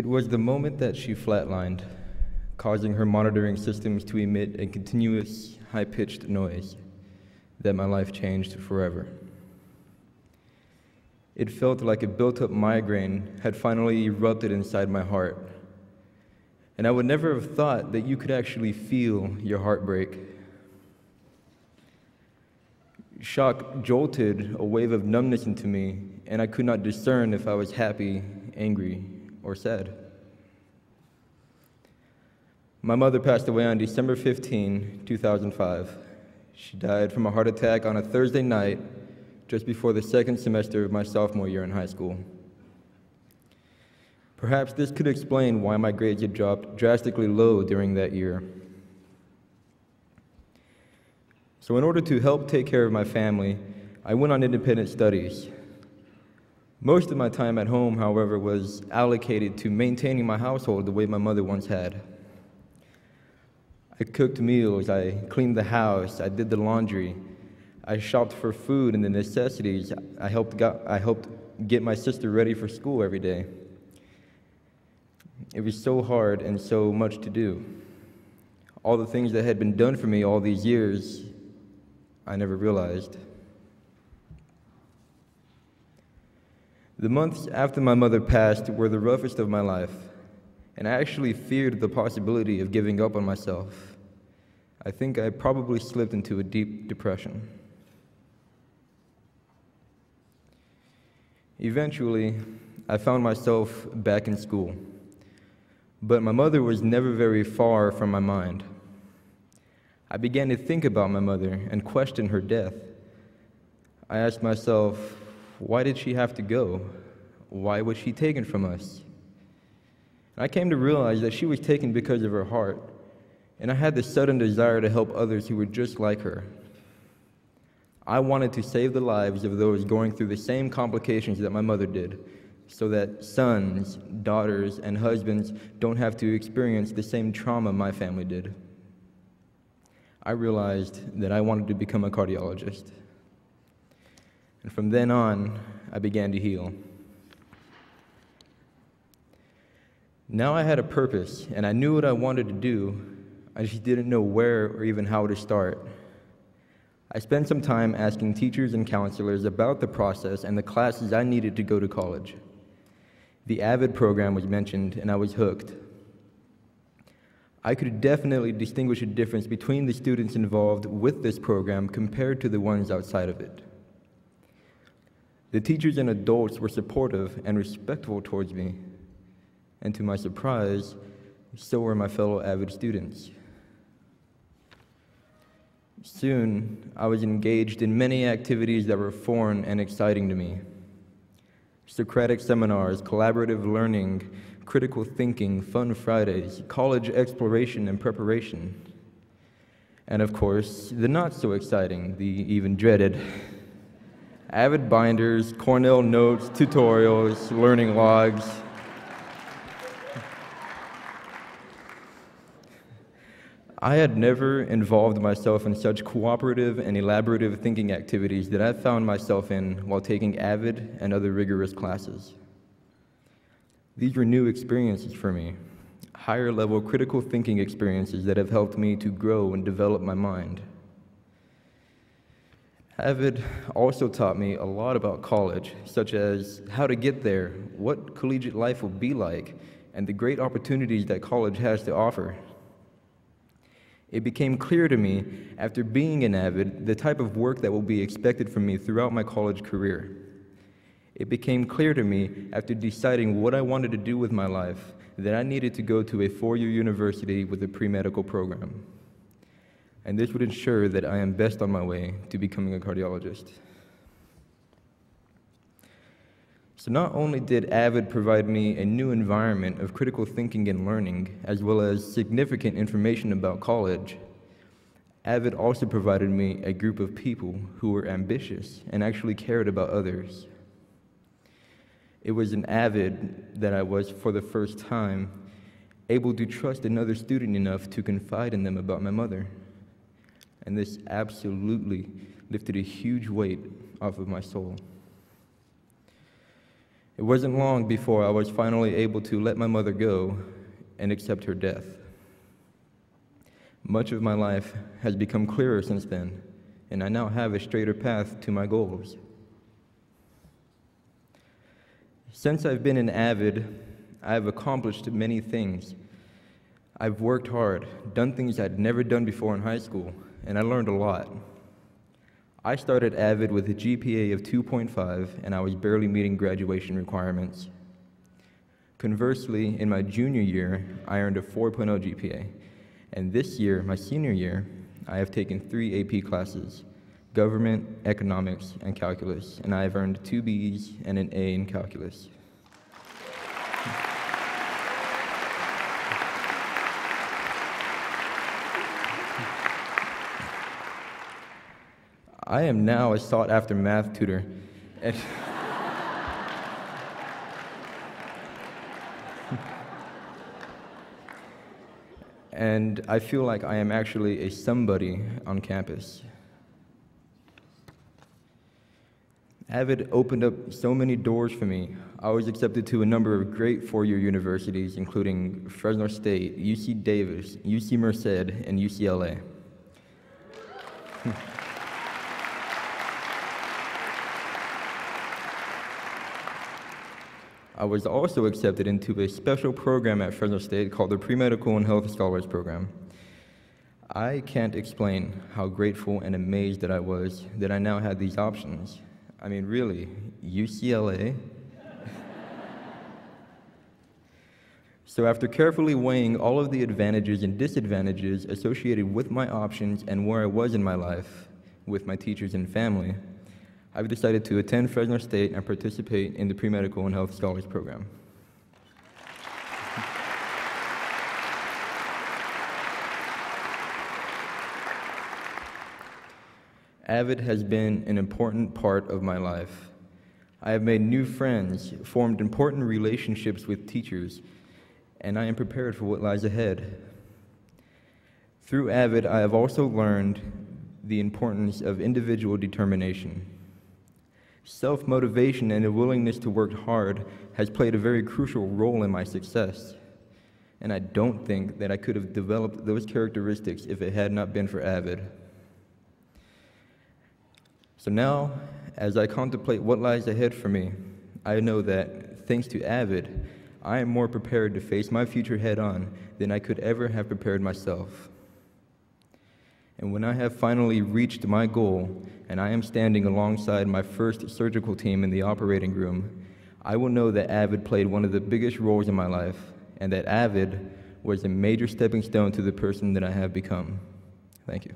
It was the moment that she flatlined, causing her monitoring systems to emit a continuous, high-pitched noise, that my life changed forever. It felt like a built-up migraine had finally erupted inside my heart, and I would never have thought that you could actually feel your heart break. Shock jolted a wave of numbness into me, and I could not discern if I was happy, angry, or sad. My mother passed away on December 15, 2005. She died from a heart attack on a Thursday night, just before the second semester of my sophomore year in high school. Perhaps this could explain why my grades had dropped drastically low during that year. So in order to help take care of my family, I went on independent studies. Most of my time at home, however, was allocated to maintaining my household the way my mother once had. I cooked meals, I cleaned the house, I did the laundry, I shopped for food and the necessities, I helped get my sister ready for school every day. It was so hard and so much to do. All the things that had been done for me all these years, I never realized. The months after my mother passed were the roughest of my life, and I actually feared the possibility of giving up on myself. I think I probably slipped into a deep depression. Eventually, I found myself back in school, but my mother was never very far from my mind. I began to think about my mother and question her death. I asked myself, why did she have to go? Why was she taken from us? And I came to realize that she was taken because of her heart, and I had this sudden desire to help others who were just like her. I wanted to save the lives of those going through the same complications that my mother did, so that sons, daughters, and husbands don't have to experience the same trauma my family did. I realized that I wanted to become a cardiologist. And from then on, I began to heal. Now I had a purpose, and I knew what I wanted to do. I just didn't know where or even how to start. I spent some time asking teachers and counselors about the process and the classes I needed to go to college. The AVID program was mentioned, and I was hooked. I could definitely distinguish a difference between the students involved with this program compared to the ones outside of it. The teachers and adults were supportive and respectful towards me, and to my surprise, so were my fellow AVID students. Soon, I was engaged in many activities that were foreign and exciting to me. Socratic seminars, collaborative learning, critical thinking, fun Fridays, college exploration and preparation. And of course, the not so exciting, the even dreaded, AVID binders, Cornell notes, tutorials, learning logs. I had never involved myself in such cooperative and elaborative thinking activities that I found myself in while taking AVID and other rigorous classes. These were new experiences for me, higher-level critical thinking experiences that have helped me to grow and develop my mind. AVID also taught me a lot about college, such as how to get there, what collegiate life will be like, and the great opportunities that college has to offer. It became clear to me, after being in AVID, the type of work that will be expected from me throughout my college career. It became clear to me, after deciding what I wanted to do with my life, that I needed to go to a four-year university with a pre-medical program. And this would ensure that I am best on my way to becoming a cardiologist. So not only did AVID provide me a new environment of critical thinking and learning, as well as significant information about college, AVID also provided me a group of people who were ambitious and actually cared about others. It was in AVID that I was, for the first time, able to trust another student enough to confide in them about my mother. And this absolutely lifted a huge weight off of my soul. It wasn't long before I was finally able to let my mother go and accept her death. Much of my life has become clearer since then, and I now have a straighter path to my goals. Since I've been in AVID, I have accomplished many things. I've worked hard, done things I'd never done before in high school, and I learned a lot. I started AVID with a GPA of 2.5, and I was barely meeting graduation requirements. Conversely, in my junior year, I earned a 4.0 GPA, and this year, my senior year, I have taken 3 AP classes: government, economics, and calculus, and I have earned 2 Bs and an A in calculus. I am now a sought-after math tutor, and I feel like I am actually a somebody on campus. AVID opened up so many doors for me. I was accepted to a number of great four-year universities, including Fresno State, UC Davis, UC Merced, and UCLA. I was also accepted into a special program at Fresno State called the Pre-Medical and Health Scholars Program. I can't explain how grateful and amazed that I was that I now had these options. I mean, really, UCLA? So after carefully weighing all of the advantages and disadvantages associated with my options and where I was in my life, with my teachers and family, I've decided to attend Fresno State and participate in the Pre-Medical and Health Scholars Program. AVID has been an important part of my life. I have made new friends, formed important relationships with teachers, and I am prepared for what lies ahead. Through AVID, I have also learned the importance of individual determination. Self-motivation and a willingness to work hard has played a very crucial role in my success, and I don't think that I could have developed those characteristics if it had not been for AVID. So now, as I contemplate what lies ahead for me, I know that, thanks to AVID, I am more prepared to face my future head-on than I could ever have prepared myself. And when I have finally reached my goal, and I am standing alongside my first surgical team in the operating room, I will know that AVID played one of the biggest roles in my life, and that AVID was a major stepping stone to the person that I have become. Thank you.